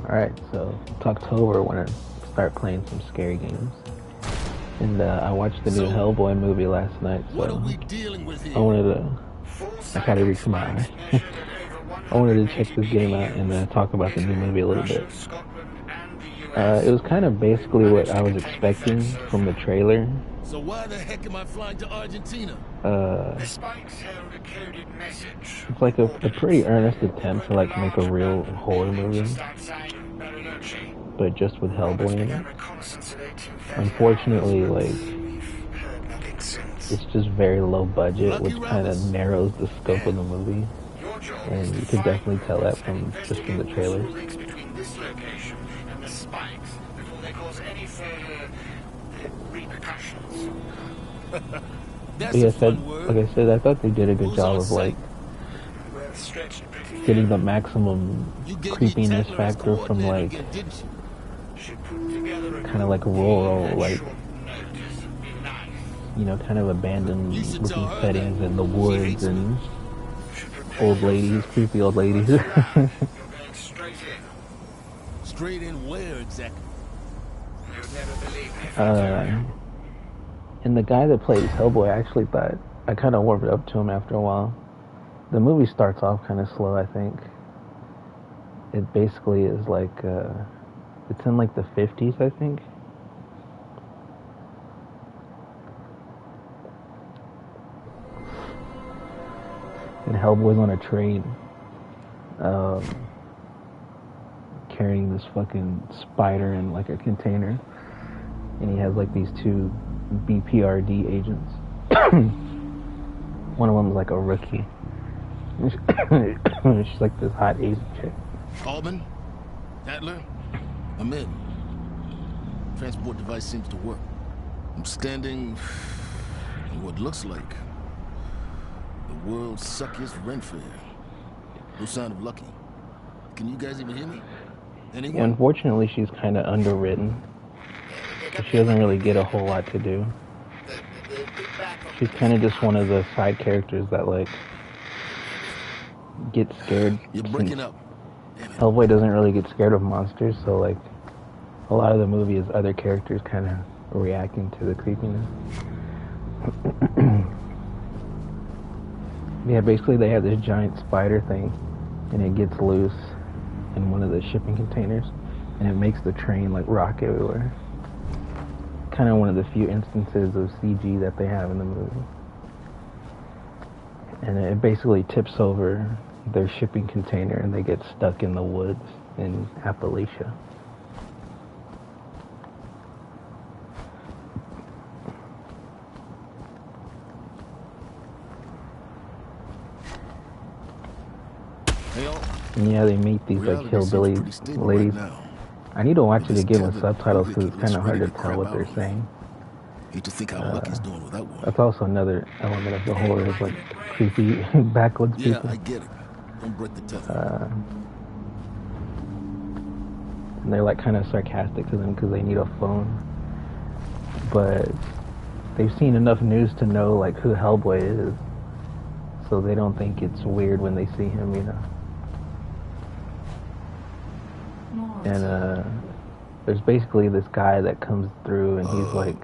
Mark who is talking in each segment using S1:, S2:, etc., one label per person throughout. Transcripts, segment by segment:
S1: Alright, so it's October when I start playing some scary games. And I watched the new Hellboy movie last night, so I wanted to... I kind of reached my eye. I wanted to check this game out and talk about the new movie a little bit. It was kind of basically what I was expecting from the trailer.
S2: So why the heck am I flying to Argentina?
S1: It's like a pretty earnest attempt to like make a real horror movie, but just with Hellboy in it. Unfortunately, like, it's just very low budget, which kind of narrows the scope of the movie, and you can definitely tell that from the trailers. Like I said, I thought they did a good job of like getting the maximum creepiness factor from like kind of like rural, like, you know, kind of abandoned looking settings in the woods and old ladies, creepy old ladies.
S2: Straight in where exactly?
S1: And the guy that plays Hellboy, I actually thought, I kind of warmed up to him after a while. The movie starts off kind of slow, I think. It basically is like, it's in like the 50s, I think. And Hellboy's on a train, carrying this fucking spider in like a container. And he has like these two BPRD agents. One of them's like a rookie. She's like this hot Asian chick.
S2: Alban? Adler? I'm in. Transport device seems to work. I'm standing in what looks like the world's suckiest rent fair. No sign of Lucky. Can you guys even hear me? Anyone?
S1: Yeah, unfortunately, she's kind of underwritten. She doesn't really get a whole lot to do. She's kind of just one of the side characters that like get scared.
S2: You're breaking up.
S1: Hellboy doesn't really get scared of monsters, so like a lot of the movie is other characters kind of reacting to the creepiness. Yeah, basically they have this giant spider thing, and it gets loose in one of the shipping containers, and it makes the train like rock everywhere. Kind of one of the few instances of CG that they have in the movie. And it basically tips over their shipping container and they get stuck in the woods in Appalachia. And yeah, they meet these like hillbilly ladies. I need to watch it again with subtitles because it's kind of hard to tell what they're saying. That's also another element of the horror, is like creepy backwoods people.
S2: Yeah, I get it. Don't break the tether.
S1: And they're like kind of sarcastic to them because they need a phone. But they've seen enough news to know like who Hellboy is, so they don't think it's weird when they see him, you know. And there's basically this guy that comes through, and he's like,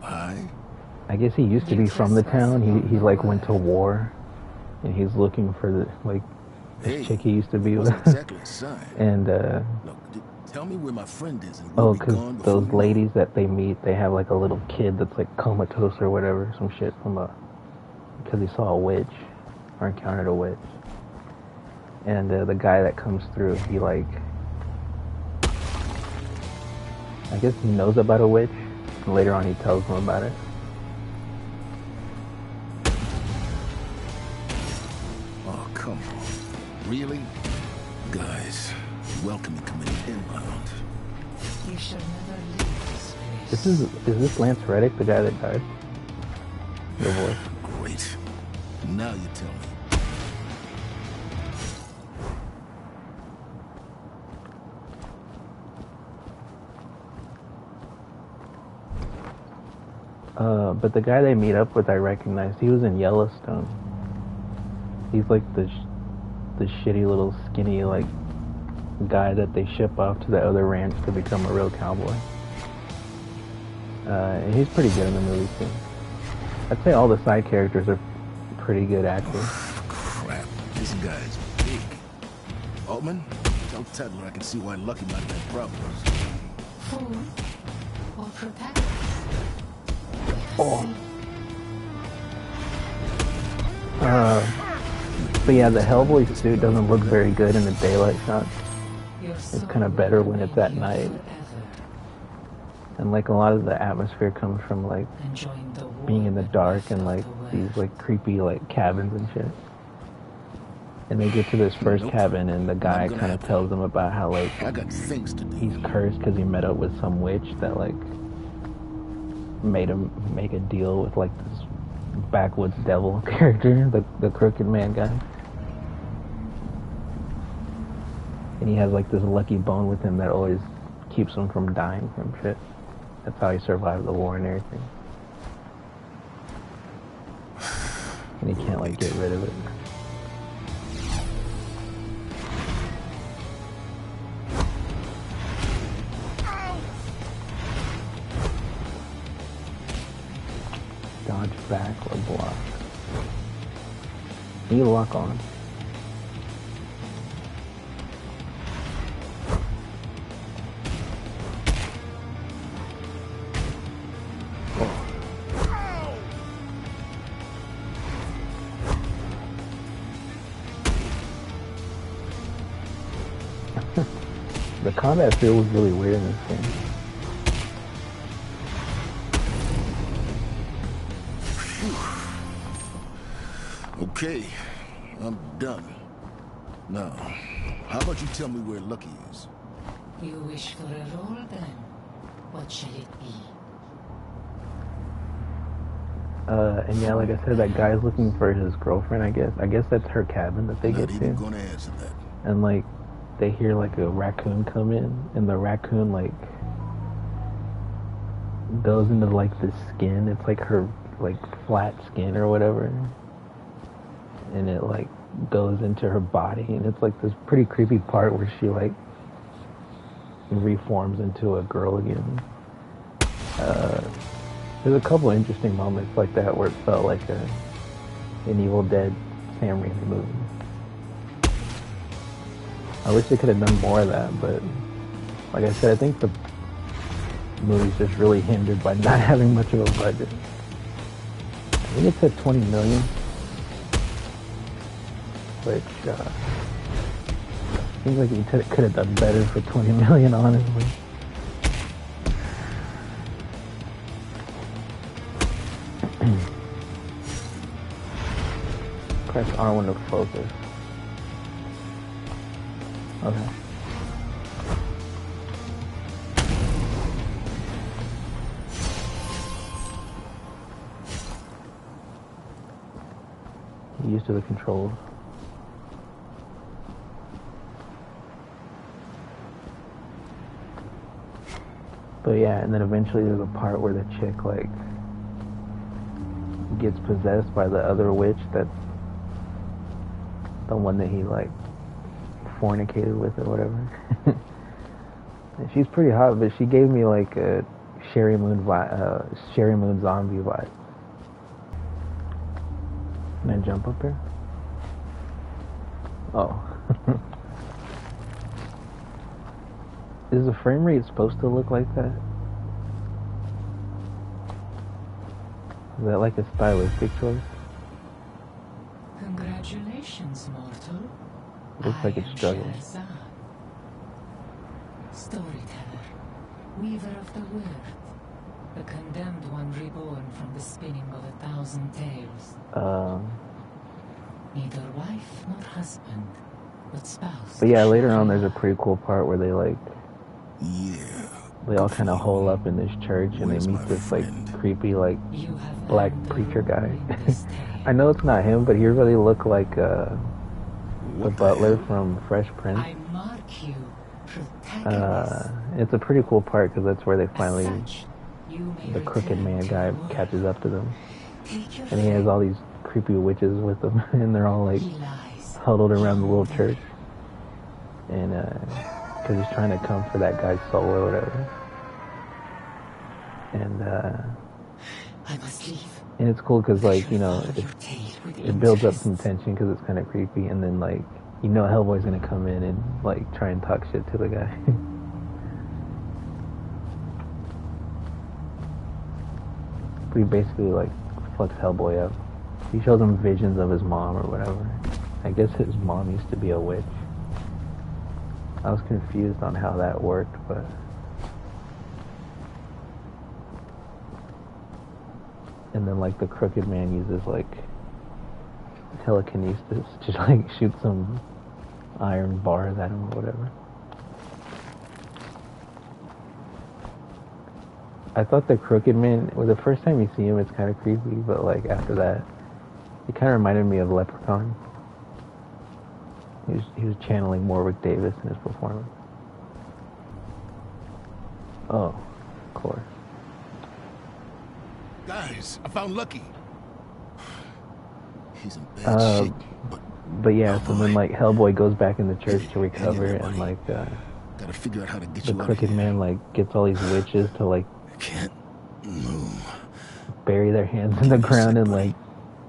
S1: I guess he used to be from the town. He like went to war, and he's looking for the like this chick he used to be with. And
S2: tell me where my friend is.
S1: Because those ladies that they meet, they have like a little kid that's like comatose or whatever, some shit because he saw a witch or encountered a witch. And the guy that comes through, he like, I guess he knows about a witch, and later on he tells them about it.
S2: Oh, come on. Really? Guys, welcome to coming inbound.
S3: You should never leave this place.
S1: Is this Lance Reddick, the guy that died? The voice.
S2: Great. Now you tell me.
S1: But the guy they meet up with, I recognized. He was in Yellowstone. He's like the shitty little skinny like guy that they ship off to the other ranch to become a real cowboy. And he's pretty good in the movie too. I'd say all the side characters are pretty good actors.
S2: Crap, this guy's big. Altman, tell Tedler I can see why Lucky might have had problems.
S3: Fool or protagonist?
S1: Oh. But yeah, the Hellboy suit doesn't look very good in the daylight shots. It's kind of better when it's at night. And like a lot of the atmosphere comes from like being in the dark and like these like creepy like cabins and shit. And they get to this first cabin and the guy kind of tells them about how like he's cursed because he met up with some witch that like made him make a deal with like this backwoods devil character, the crooked man guy. And he has like this lucky bone with him that always keeps him from dying from shit. That's how he survived the war and everything. And he can't like get rid of it. Dodge back or block. You lock on. The combat feel was really weird in this game.
S2: Okay, I'm done. Now, how about you tell me where Lucky is?
S3: You wish for a role then? What shall it be?
S1: And yeah, like I said, that guy's looking for his girlfriend, I guess. I guess that's her cabin that they get to.
S2: Not even gonna answer that.
S1: And like, they hear like a raccoon come in, and the raccoon like goes into like the skin. It's like her like flat skin or whatever. And it like goes into her body, and it's like this pretty creepy part where she like reforms into a girl again. There's a couple interesting moments like that where it felt like an Evil Dead Sam Raimi movie. I wish they could have done more of that, but like I said, I think the movie's just really hindered by not having much of a budget. I think it said 20 million. Which seems like you could have done better for 20 million, honestly. Press R1 to focus. Okay. Used to the controls. But yeah, and then eventually there's a part where the chick like gets possessed by the other witch that's the one that he like fornicated with or whatever. And she's pretty hot, but she gave me like a Sherry Moon zombie vibe. Can I jump up here? Oh. Is the frame rate supposed to look like that? Is that like a stylistic choice?
S3: Congratulations, mortal.
S1: Looks like it's struggling.
S3: Storyteller, weaver of the Wyrd, the condemned one reborn from the spinning of 1,000 tales. Neither wife nor husband, but spouse.
S1: But yeah, later on there's a pretty cool part where they like, they all kind of hole up in this church and they meet this like creepy like black preacher guy. I know it's not him, but he really looked like the butler from Fresh Prince.
S3: I mark you, protagonist.
S1: It's a pretty cool part because that's where they finally, the crooked man guy catches up to them. And he has all these creepy witches with him and they're all like huddled around the little church. and because he's trying to come for that guy's soul or whatever. And
S3: I must leave.
S1: And it's cool because, like, you know, it builds up some tension because it's kind of creepy, and then, like, you know, Hellboy's gonna come in and, like, try and talk shit to the guy. But he basically, like, fucks Hellboy up. He shows him visions of his mom or whatever. I guess his mom used to be a witch. I was confused on how that worked, but... And then, like, the Crooked Man uses, like, telekinesis to, like, shoot some iron bars at him or whatever. I thought the Crooked Man, well, the first time you see him, it's kind of creepy, but, like, after that, he kind of reminded me of Leprechaun. He was channeling Warwick Davis in his performance. Oh, of course.
S2: Guys, I found Lucky. He's in bad shape,
S1: but yeah, so then, like, Hellboy goes back in the church to recover, and, like,
S2: gotta figure out how to get
S1: the
S2: you
S1: Crooked Man, like, gets all these witches to, like,
S2: can't move,
S1: bury their hands in the ground and, like,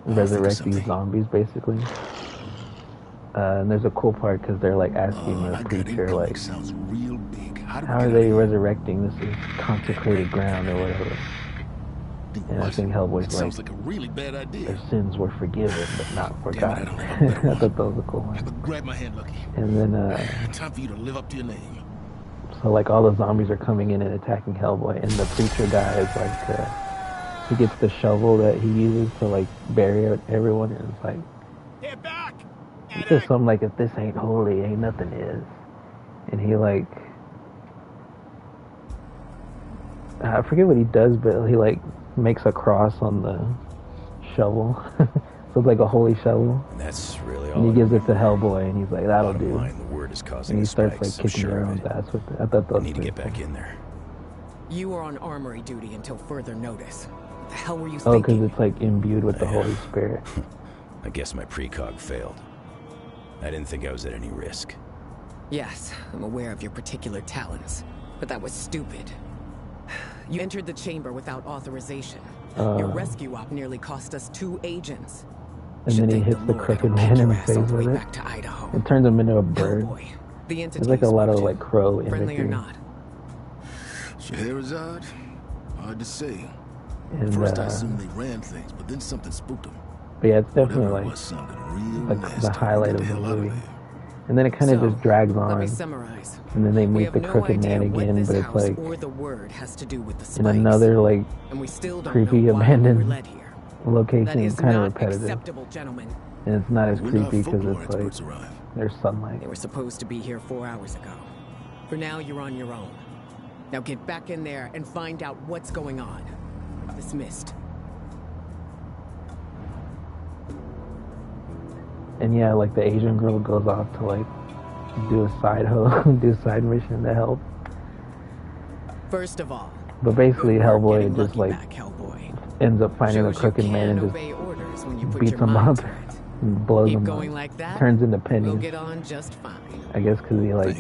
S1: resurrect these zombies, basically. And there's a cool part because they're, like, asking the preacher, like,
S2: sounds real big.
S1: How are they resurrecting? This is consecrated ground or whatever. And I think Hellboy's
S2: sounds like a really bad idea.
S1: Their sins were forgiven, but not forgotten. I thought that was a cool one.
S2: Grab my hand, Lucky.
S1: And then,
S2: time for you to live up to your name.
S1: So, like, all the zombies are coming in and attacking Hellboy, and the preacher guy is, like, he gets the shovel that he uses to, like, bury everyone, and it's like,
S2: get back!
S1: He says something like, if this ain't holy, ain't nothing is. And he, like, I forget what he does, but he, like, makes a cross on the shovel. So it's like a holy shovel.
S4: And that's really all.
S1: And he gives it to Hellboy, and he's like, that'll do.
S4: The Wyrd is causing
S1: and he starts, like, kicking everyone's ass with it. I thought that was
S4: need to get back in there.
S5: You were on armory duty until further notice. What the hell were you
S1: thinking? Oh, because it's, like, imbued with the Holy Spirit.
S4: I guess my precog failed. I didn't think I was at any risk.
S5: Yes, I'm aware of your particular talents, but that was stupid. You entered the chamber without authorization. Your rescue op nearly cost us 2 agents.
S1: And then he hits the Crooked Man in the face with it. It turns him into a bird. There's, like, a lot of, like, crow imagery.
S5: Friendly or not?
S2: Scheherazade? Hard to say.
S1: And,
S2: first I assumed they ran things, but then something spooked them.
S1: But yeah, it's definitely, like the highlight of the movie. And then it kind of just drags on.
S5: Let me summarize.
S1: And then they meet the Crooked Man again, but it's like
S5: or the Wyrd has to do with the
S1: in another, like,
S5: and we still don't
S1: creepy abandoned location,
S5: kind
S1: of repetitive.
S5: Gentlemen.
S1: And it's not as creepy because it's like there's sunlight.
S5: They were supposed to be here 4 hours ago. For now, you're on your own. Now get back in there and find out what's going on. Dismissed.
S1: And yeah, like, the Asian girl goes off to, like, do a side mission to help.
S5: First of all,
S1: but basically Hellboy just, like, ends up finding the Crooked Man and just beats him up and blows him up.
S5: Like that,
S1: turns into pennies.
S5: We'll get on just fine.
S1: I guess because he, like,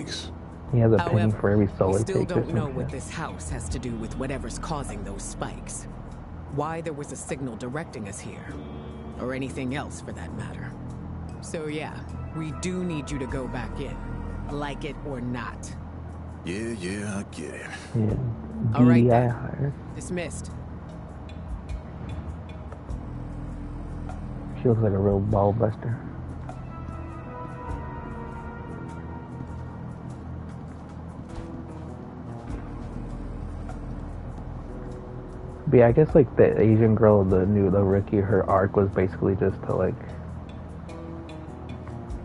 S1: he has a penny for every soul he takes.
S5: We still don't know what this house has to do with whatever's causing those spikes. Why there was a signal directing us here, or anything else for that matter. So yeah, we do need you to go back in, like it or not.
S2: Yeah, I get it.
S1: Yeah.
S5: All right,
S1: then.
S5: Dismissed.
S1: She looks like a real ball buster. But yeah, I guess, like, the Asian girl, the rookie, her arc was basically just to, like,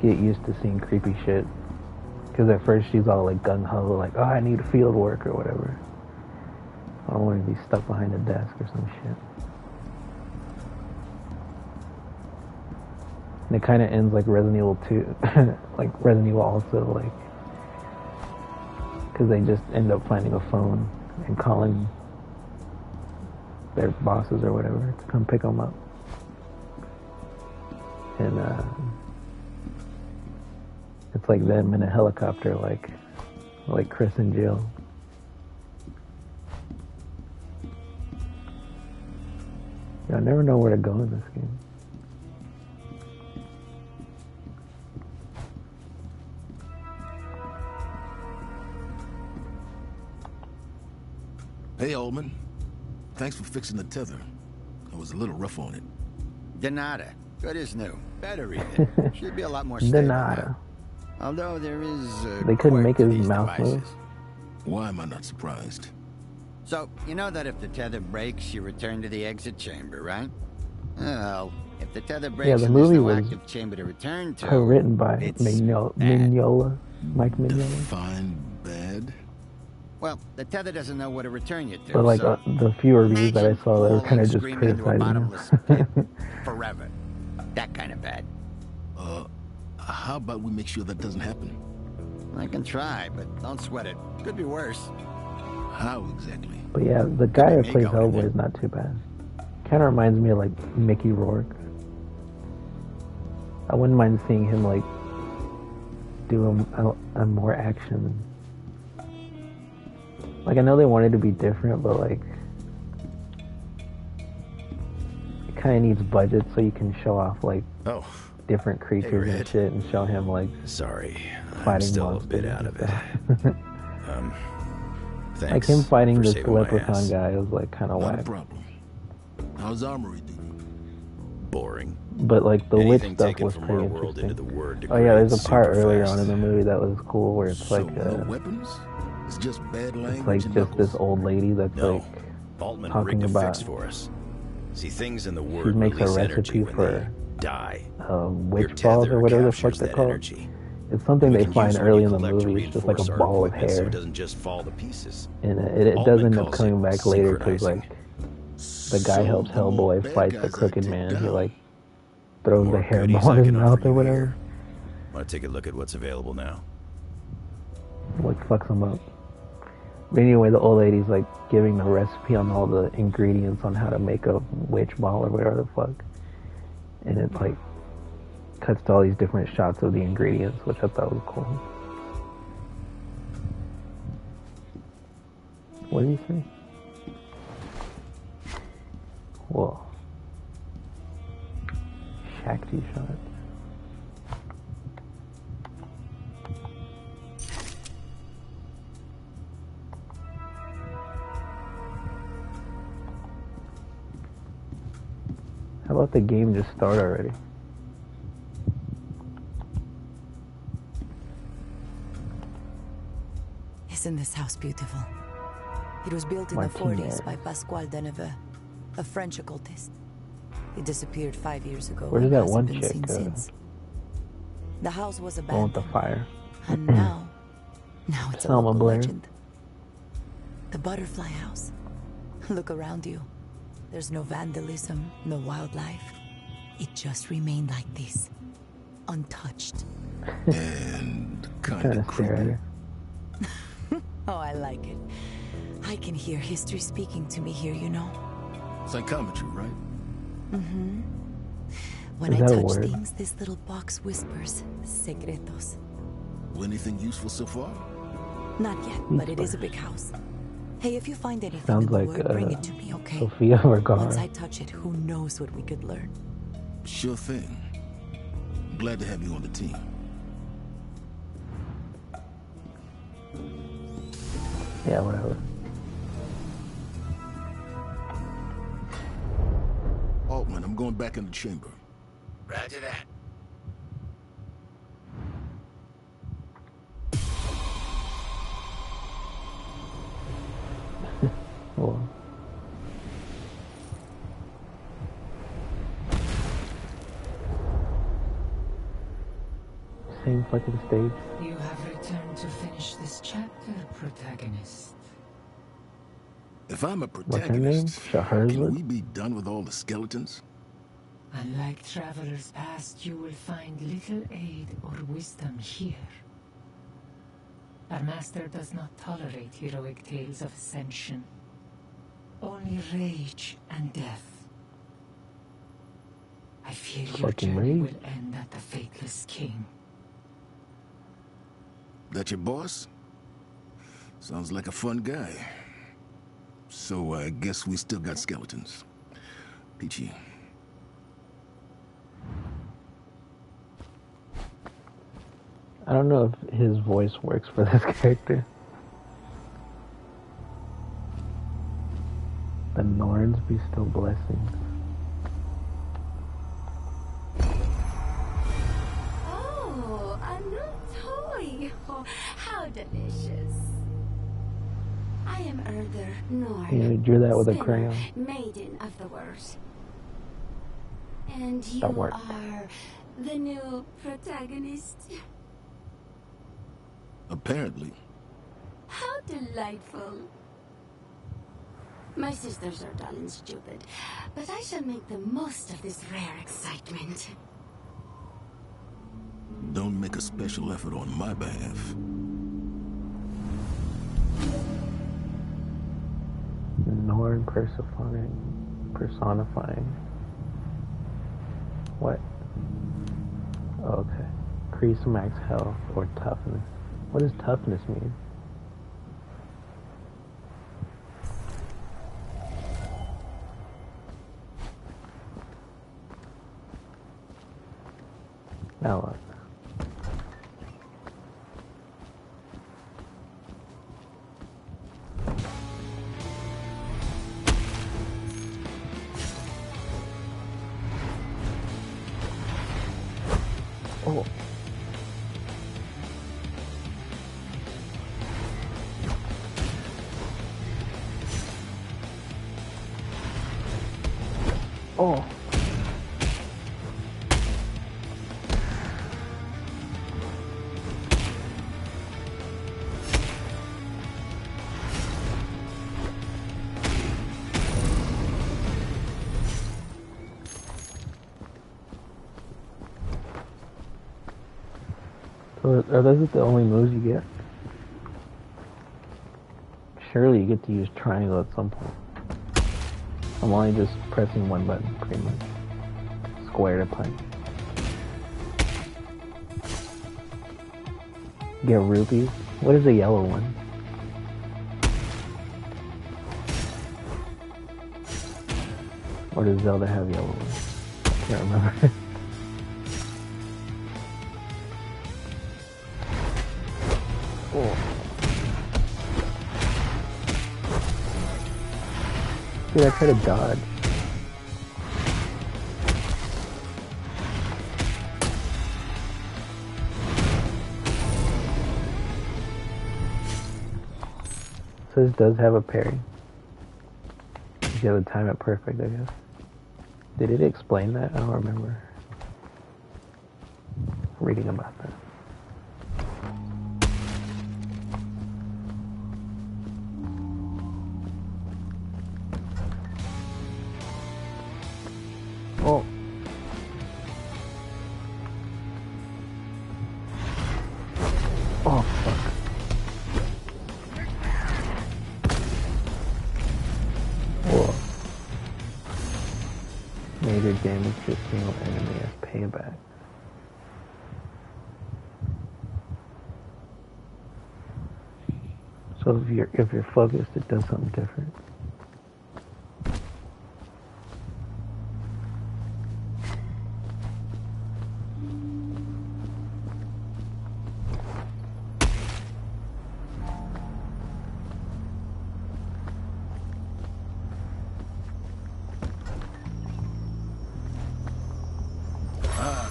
S1: get used to seeing creepy shit. Because at first she's all, like, gung-ho, like, oh, I need field work or whatever. I don't want to be stuck behind a desk or some shit. And it kind of ends like Resident Evil 2. Like Resident Evil also, like, because they just end up finding a phone and calling their bosses or whatever to come pick them up. And it's like them in a helicopter, like Chris and Jill. I never know where to go in this game.
S2: Hey, Oldman. Thanks for fixing the tether. I was a little rough on it.
S6: De nada. Good as new. Better even. Should be a lot more stable now. Although there is
S1: they couldn't make his mouth move.
S2: Why am I not surprised?
S6: So, you know that if the tether breaks, you return to the exit chamber, right? Well, if the tether breaks,
S1: yeah, the movie
S6: no
S1: was
S6: active chamber to return to.
S1: Co-written by Mike Mignola.
S2: Define bad?
S6: Well, the tether doesn't know what to return you to.
S1: But like
S6: so
S1: the few reviews that I saw, they were kind of just criticizing
S6: him. Forever. That kind of bad.
S2: How about we make sure that doesn't happen?
S6: I can try, but don't sweat it. Could be worse.
S2: How exactly?
S1: But yeah, the guy that plays Hellboy is not too bad. Kind of reminds me of like Mickey Rourke. I wouldn't mind seeing him like do a more action. Like I know they wanted to be different, but like it kind of needs budget so you can show off like different creatures and shit, and show him like
S4: I'm still a bit out of it. Thanks
S1: like him fighting this
S4: saving my
S1: leprechaun
S4: ass.
S1: guy was like kind of
S2: Not
S1: whack.
S2: a problem. How's armory doing?
S4: Boring.
S1: But like the witch
S4: Anything
S1: stuff
S4: taken
S1: was
S4: from
S1: pretty
S4: our world
S1: interesting.
S4: into the Wyrd
S1: Oh yeah, there's a
S4: degrades
S1: part
S4: super
S1: earlier
S4: fast.
S1: on in the movie that was cool where it's like
S2: no weapons? It's just bad language.
S1: it's like
S2: and
S1: just this
S2: knuckles.
S1: old lady that's
S4: No,
S1: like
S4: Altman
S1: talking
S4: rigged a
S1: about-
S4: fix for us. See, things in the
S1: she
S4: Wyrd
S1: makes a
S4: release energy
S1: recipe
S4: when
S1: for
S4: they die.
S1: witch
S4: Your
S1: balls
S4: tether
S1: or whatever the fuck
S4: captures
S1: they're
S4: that
S1: called.
S4: energy.
S1: It's something
S4: We
S1: they
S4: can
S1: find
S4: use what
S1: early
S4: you
S1: in the
S4: collect to
S1: movie. It's just like
S4: reinforce
S1: a
S4: our
S1: ball of
S4: equipment so
S1: hair,
S4: it doesn't just fall to pieces.
S1: and it does
S4: Altman
S1: end up
S4: calls
S1: coming
S4: it
S1: back later because
S4: synchronizing.
S1: like the guy helps Hellboy
S2: bad
S1: fight
S2: guys
S1: the
S2: I
S1: crooked
S2: take
S1: man. He
S2: down.
S1: like throws
S4: More
S1: the hair
S4: goodies
S1: ball
S4: I
S1: in his
S4: can offer
S1: mouth or
S4: you
S1: whatever.
S4: here. Want to take a look at what's available now?
S1: Like fucks him up. But anyway, the old lady's like giving the recipe on all the ingredients on how to make a witch ball or whatever the fuck. And it like cuts to all these different shots of the ingredients, which I thought was cool. What did he say? Whoa. Shakti shot. How about the game just start already?
S7: Isn't this house beautiful? It was built in the 40s by Pasquale Deneveux, a French occultist. He disappeared 5 years ago.
S1: Where did
S7: and
S1: that
S7: hasn't
S1: one
S7: been
S1: chick
S7: seen
S1: go?
S7: since. The house was
S1: The one
S7: abandoned.
S1: with the fire.
S7: And now it's a
S1: Selma
S7: local
S1: Blair.
S7: legend. The Butterfly House. Look around you. There's no vandalism, no wildlife. It just remained like this, untouched.
S2: And kind
S1: Trying
S2: of
S1: to stare at
S2: creepy.
S1: her.
S7: Oh, I like it. I can hear history speaking to me here, you know.
S2: Psychometry, right?
S7: Mm-hmm. When
S1: Is
S7: I
S1: that a
S7: touch
S1: word?
S7: things, this little box whispers secretos.
S2: Well, anything useful so far?
S7: Not yet, but it is a big house. Hey, if you find anything
S1: Sounds
S7: in the
S1: like
S7: word, bring it to me, okay?
S1: Sofia Vergara.
S7: Once I touch it, who knows what we could learn.
S2: Sure thing. Glad to have you on the team.
S1: Yeah, whatever.
S2: Altman, I'm going back in the chamber.
S6: Roger that.
S1: Well, same fucking stage.
S3: You have returned to finish this chapter, protagonist.
S2: If I'm a
S1: What's her name?
S2: protagonist,
S1: Shahrazad?
S2: can we be done with all the skeletons?
S3: Unlike travelers past, you will find little aid or wisdom here. Our master does not tolerate heroic tales of ascension. Only rage and death. I fear your
S1: Fucking
S3: journey
S1: rage.
S3: will end at the Faithless King.
S2: That your boss? Sounds like a fun guy. So I guess we still got skeletons. Peachy.
S1: I don't know if his voice works for this character. The Norns be still blessings.
S8: Oh, a new toy. Oh, how delicious. I am Erder Norn.
S1: You drew that with a
S8: Spinner,
S1: crayon.
S8: Maiden of the Wyrd. And you
S1: That worked.
S8: are the new protagonist.
S2: Apparently.
S8: How delightful. My sisters are dull and stupid, but I shall make the most of this rare excitement.
S2: Don't make a special effort on my behalf.
S1: Norn personifying. What? Oh, okay. Increase max health or toughness. What does toughness mean? Now what? Oh. Oh. So are those the only moves you get? Surely you get to use triangle at some point. I'm only just pressing one button, pretty much. Square to punch. Get rupees. What is the yellow one? Or does Zelda have yellow ones? I can't remember. Oh. Dude, I tried to dodge. So this does have a parry. You have to time it perfect, I guess. Did it explain that? I don't remember reading about that. Oh. Oh, fuck. Whoa. Major damage to a single enemy as payback. So if you're focused, it does something different.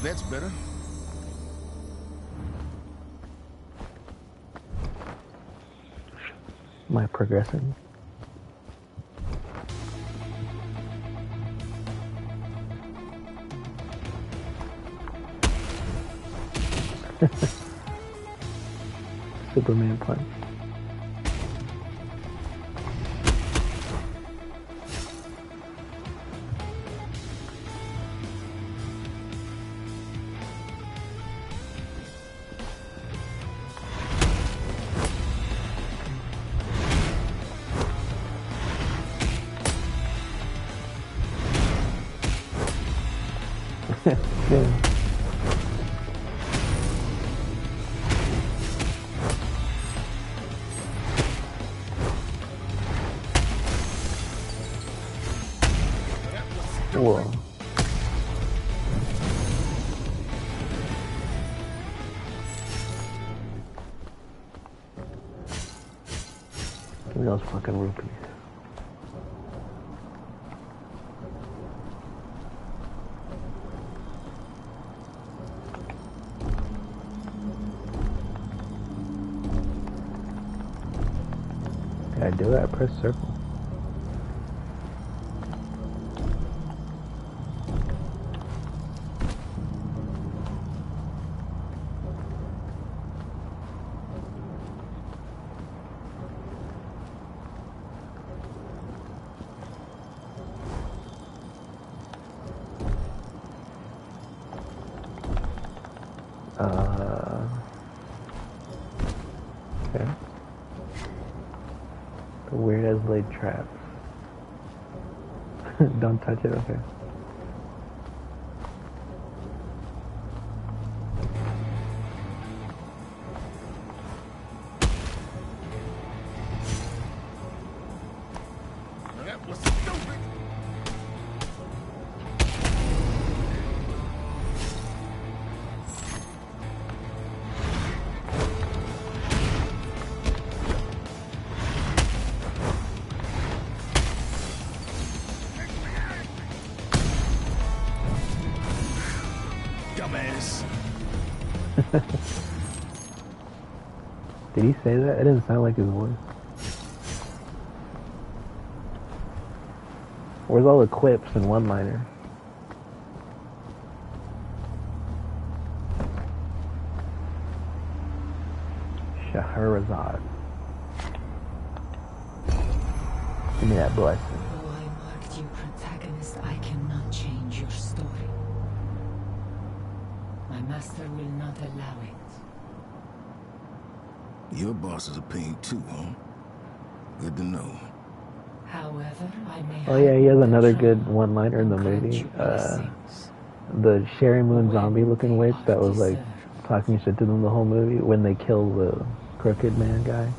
S2: That's better.
S1: Am I progressing? Superman punch. Yeah. Whoa. Give me those fucking rupees. Did I do it? I pressed circle. Okay. The Wyrd has laid traps. Don't touch it, okay.
S2: That was stupid. Dumbass.
S1: Did he say that? It didn't sound like his voice. Where's all the quips and one-liner? Shahrazad. Give me that blessing.
S3: Though I marked you protagonist, I cannot change your story. My master will not allow it.
S2: Your boss is a pain too, huh? Good to know.
S3: However, I may
S1: Oh yeah, he has another good one-liner in the movie. The Sherry Moon zombie-looking witch that was like talking shit to them the whole movie. When they kill the crooked man guy,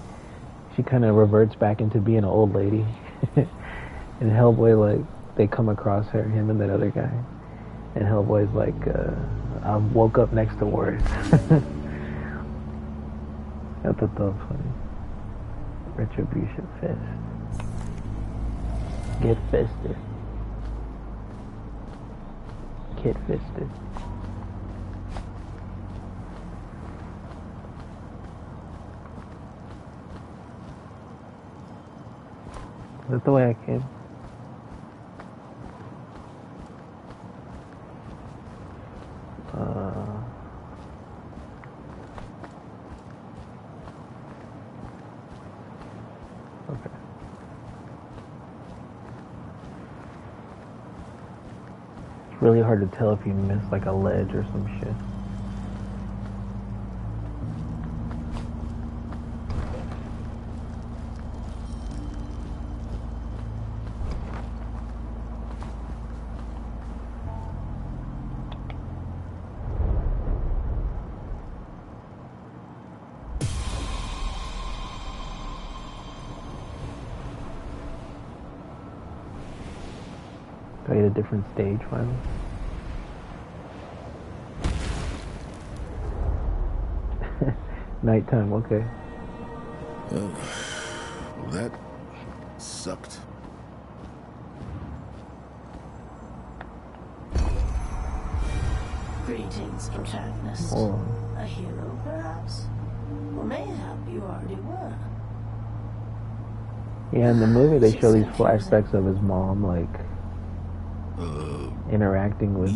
S1: she kind of reverts back into being an old lady. And Hellboy, like, they come across her, him and that other guy, and Hellboy's like, I woke up next to Wyrd. I thought that was funny. Retribution fist. Get fisted. Kid fisted. Is that the way I came? Okay. It's really hard to tell if you miss like a ledge or some shit. Do I get a different stage finally? Nighttime, okay.
S2: Well, that sucked.
S9: Greetings, protagonist.
S1: Oh.
S9: A hero, perhaps? Or mayhap you already were.
S1: Yeah, in the movie they show these flashbacks of his mom, like, interacting with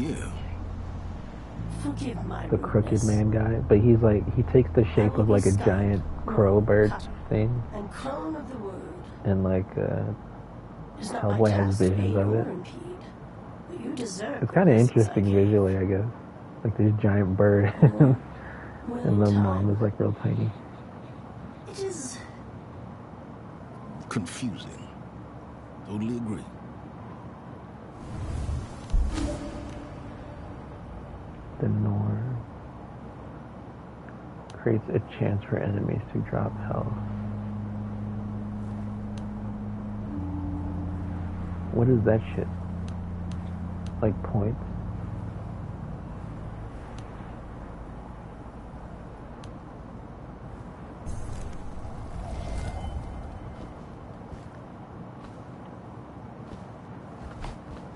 S9: Forgive my
S1: the crooked
S9: rudeness.
S1: man guy, but he's like, he takes the shape of like a giant crow bird thing,
S9: And crone of the word.
S1: and like,
S9: Is not
S1: Hellboy
S9: my
S1: has
S9: task to
S1: visions
S9: aid
S1: of
S9: or
S1: it.
S9: impede, but you deserve
S1: It's kind of
S9: the
S1: interesting
S9: lessons I gave.
S1: visually, I guess. Like this giant bird,
S9: Well,
S1: and the
S9: in
S1: mom
S9: time,
S1: is like real tiny.
S9: It is
S2: Confusing. Totally agree.
S1: The norm creates a chance for enemies to drop health. What is that shit? like points.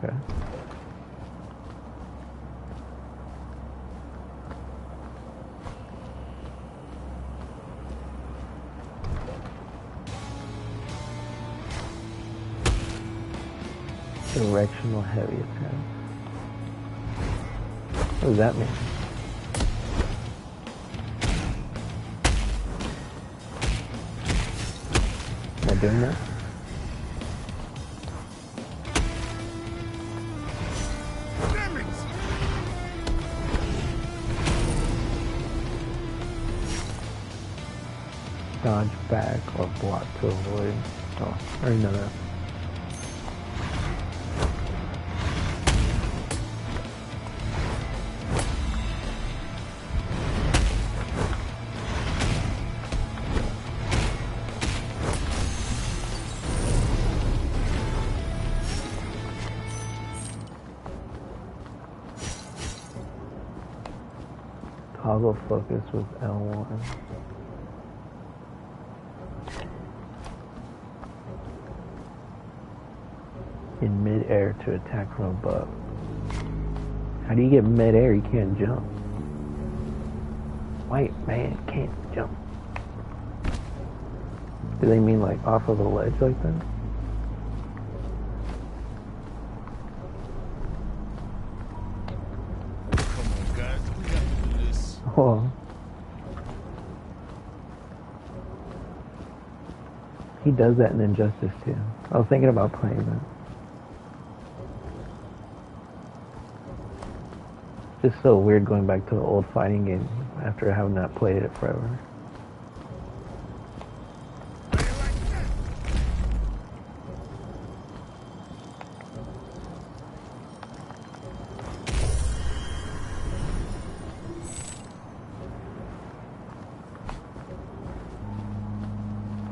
S1: Okay. Directional heavy attack. What does that mean? Am I doing that? Dodge back or block to avoid. Oh, I already know that. Toggle focus with L1. In mid-air to attack from above. How do you get mid-air? You can't jump. White man can't jump. Do they mean like off of a ledge like that?
S2: Come on, guys. We got to do this.
S1: Oh. He does that in Injustice too. I was thinking about playing that. Just so weird going back to the old fighting game after having not played it forever.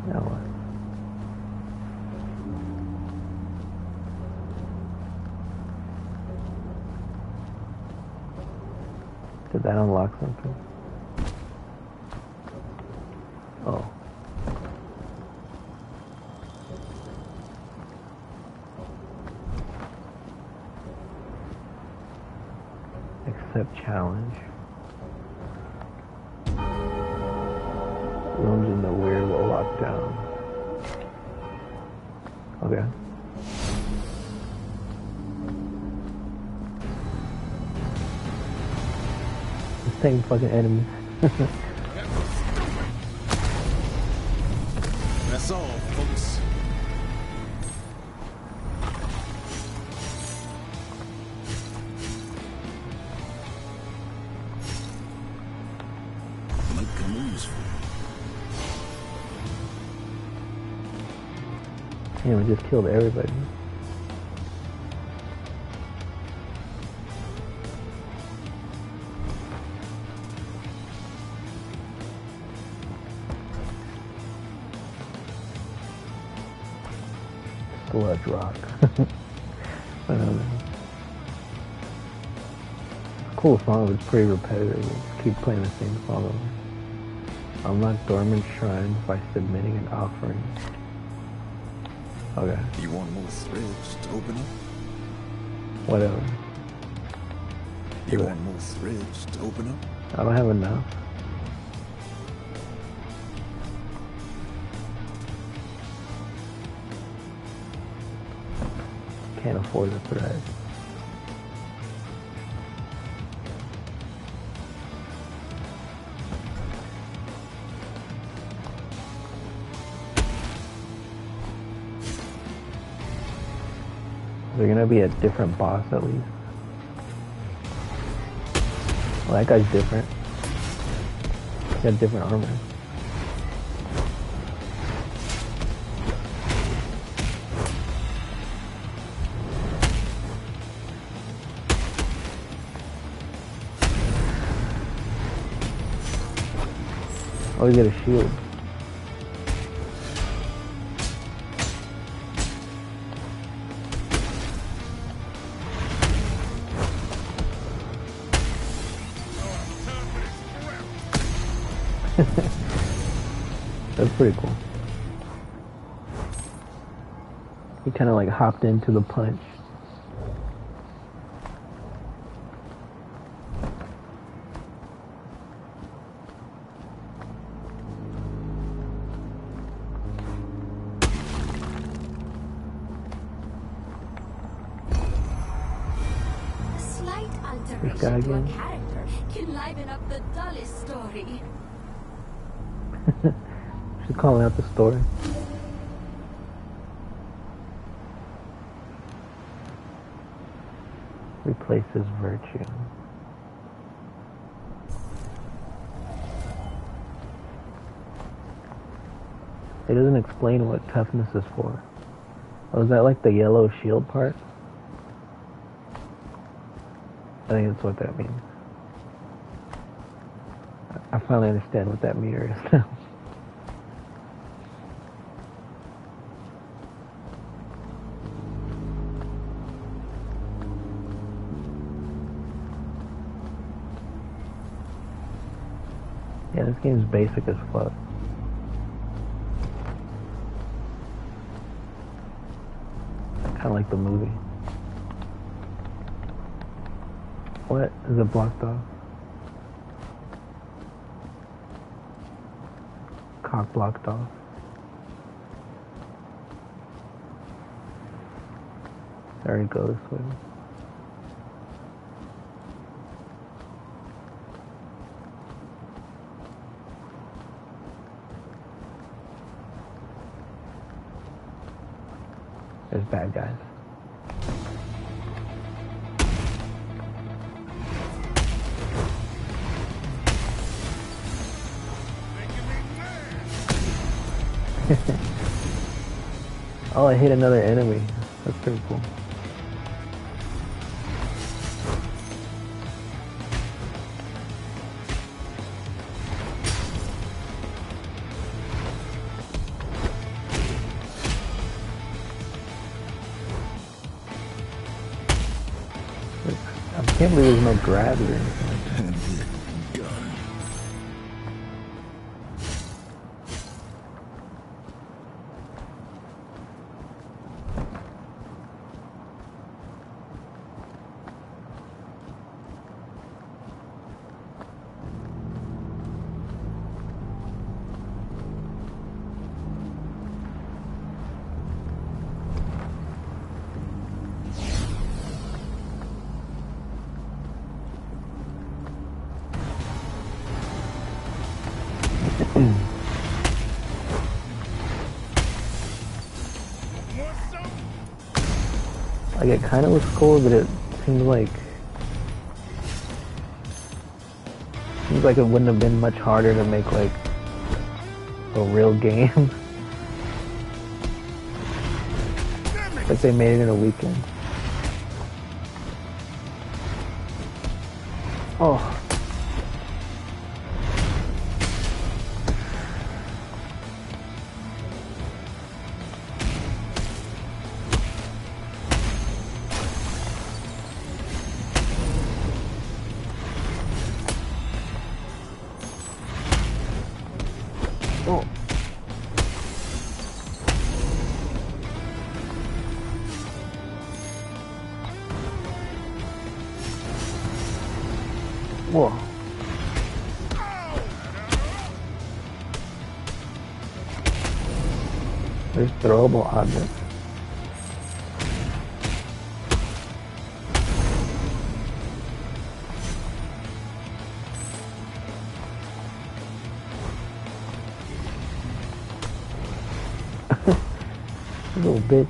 S1: Now what? Did that unlock something? Oh. Accept challenge. Rooms in the Wyrd will lock down. Okay. Same fucking enemy.
S2: That's all, folks. Might come useful.
S1: Yeah, we just killed everybody. Blood rock. I don't know. Cool song, but it's pretty repetitive. Just keep playing the same song over. Unlock dormant shrines by submitting an offering. Okay.
S10: You want more threads to open up?
S1: Whatever.
S10: You want more threads to open up?
S1: I don't have enough. Can't afford the thread. Is there gonna be a different boss at least? Well, that guy's different. He got different armor. Oh, he's got a shield. That's pretty cool. He kind of like hopped into the punch. This guy again.
S8: Character can liven up the dullest story.
S1: She's calling out the story. Replaces virtue. It doesn't explain what toughness is for. Oh, is that like the yellow shield part? I think that's what that means. I finally understand what that meter is now. Yeah, this game's basic as fuck. Kind of like the movie. What? Is it blocked off? Cock blocked off. There he goes. Wait. There's bad guys. Oh, I hit another enemy. That's pretty cool. I can't believe there's no grabs or anything like that. Like, it kind of looks cool, but it seems like it wouldn't have been much harder to make like a real game. Like they made it in a weekend. Oh. Oh. Whoa. There's throwable objects. Little bitch.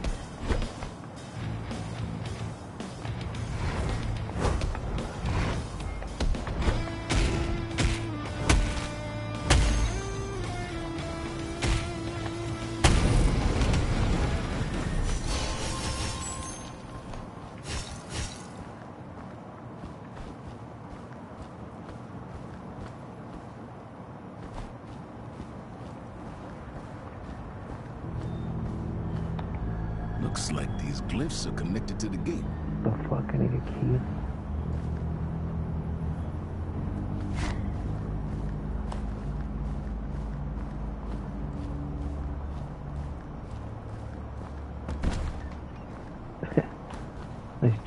S2: Looks like these glyphs are connected to the gate.
S1: The fuck? I need a key.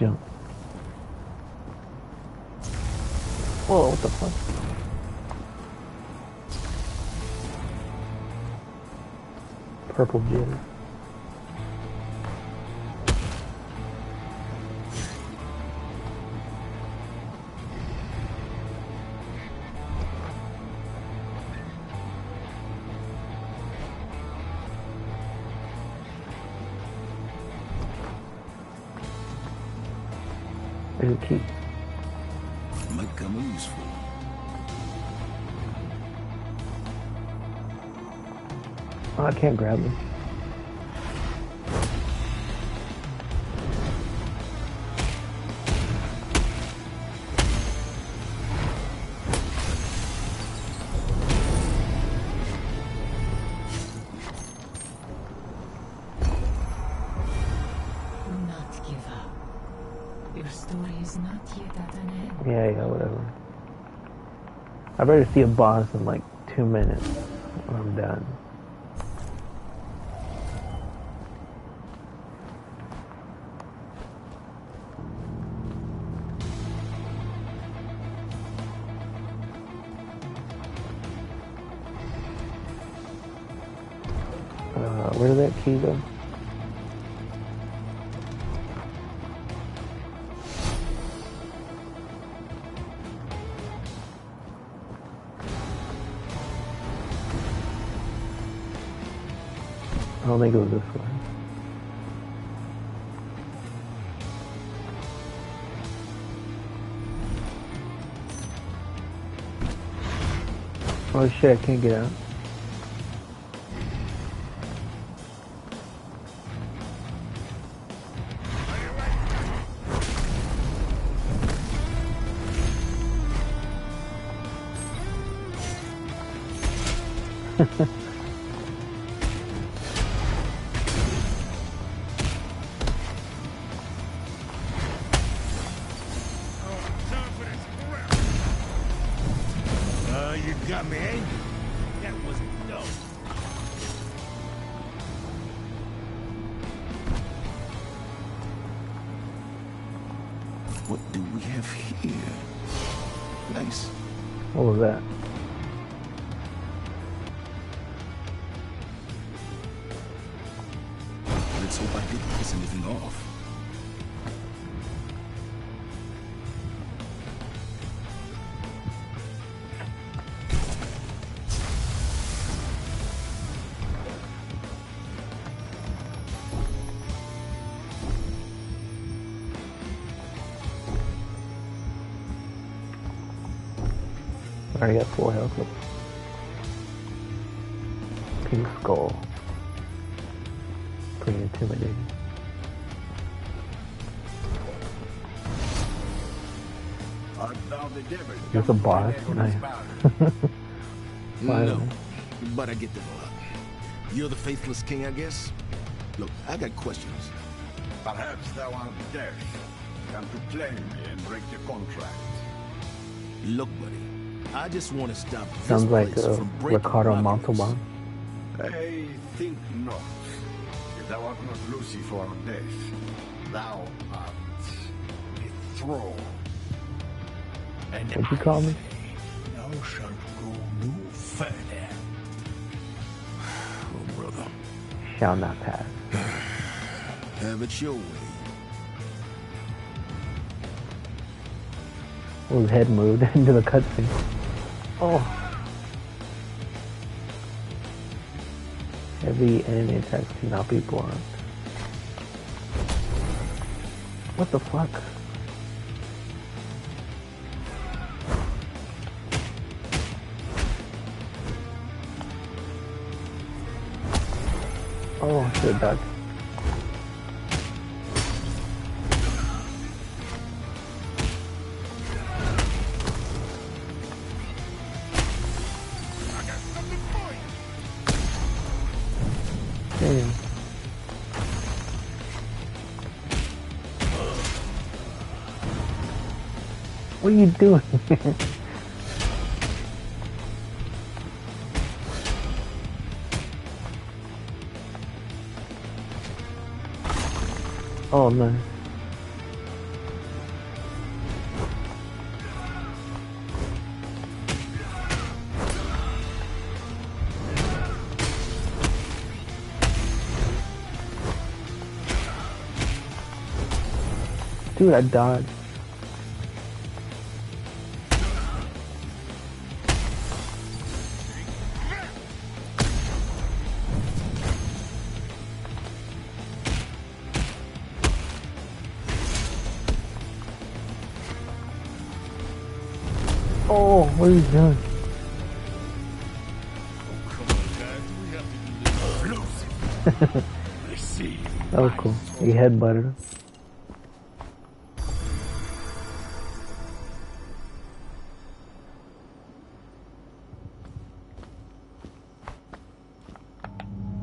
S1: jump. Whoa, what the fuck? Purple jitter. There's a key.
S2: Might come in useful.
S1: Oh, I can't grab them. Yeah, whatever. I better see a boss in like 2 minutes when I'm done. Where did that key go? I don't think it was this way. Oh shit, I can't get out.
S11: You got me, eh? That wasn't dope.
S2: What do we have here? Nice.
S1: What was that?
S2: Let's hope I didn't piss anything off.
S1: I already got full health. Pink skull. Pretty intimidating. Is this a boss? Nice.
S2: No, but I get the lot. You're the faithless king, I guess? Look, I got questions.
S10: Perhaps thou art deaf. Come to claim me and break the contract.
S2: Look, buddy. I just want to stop this
S1: Sounds like
S2: place from breaking
S1: Ricardo
S2: my rules.
S1: Montalban.
S10: I think not. If thou art not Lucifer of death, thou art the throne. And
S1: What'd you call me?
S10: thou shalt go no further.
S2: Oh, brother.
S1: Shall not pass.
S2: Have it your way.
S1: Oh, his head moved into the cutscene. Oh. Heavy enemy attacks cannot be blocked. What the fuck? Oh, I should have died. Damn. What are you doing? Oh no. Dude, I dodged. Oh, what are you doing? That was cool. He headbutted him.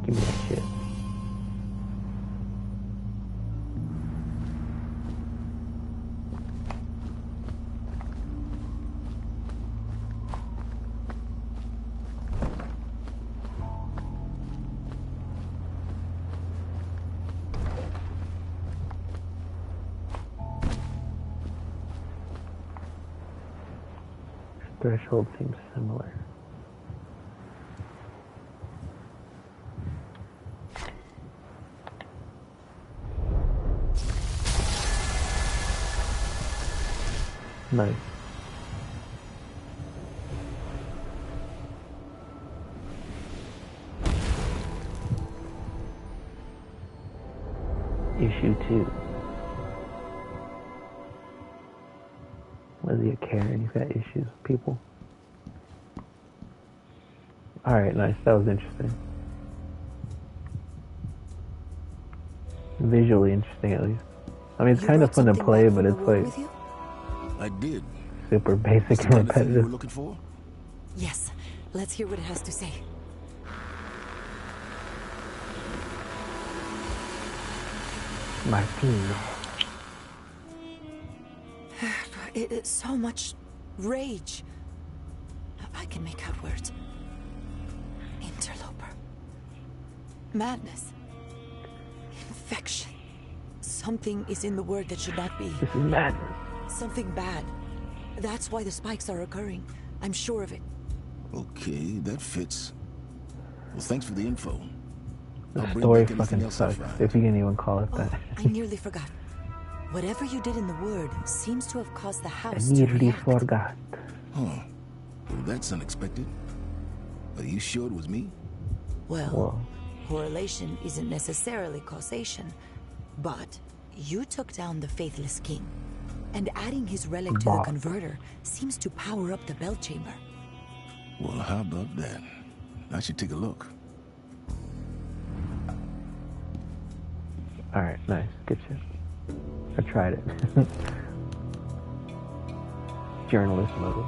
S1: Give me that shit. Threshold seems similar. Nice. Issue 2. Was he a Karen? He's got issues with people. Alright, nice. That was interesting. Visually interesting, at least. I mean, it's kind of fun to play, but it's like...
S2: I did.
S1: Super basic and repetitive.
S2: You were looking for?
S7: Yes. Let's hear what it has to say.
S1: Martino.
S7: It's so much rage. I can make out words. Interloper. Madness. Infection. Something is in the word that should not be.
S1: This is madness.
S7: Something bad. That's why the spikes are occurring. I'm sure of it.
S2: Okay, that fits. Well, thanks for the info.
S1: The story fucking sucks, if you can even call it that.
S7: I nearly forgot. Whatever you did in the Wyrd seems to have caused the house
S1: I nearly
S7: to react.
S1: forgot.
S2: Huh. Well, that's unexpected. Are you sure it was me?
S7: Well, correlation isn't necessarily causation, but you took down the Faithless King, and adding his relic to the converter seems to power up the bell chamber.
S2: Well, how about that? I should take a look.
S1: Alright, nice. Good shit. I tried it. Journalist mode.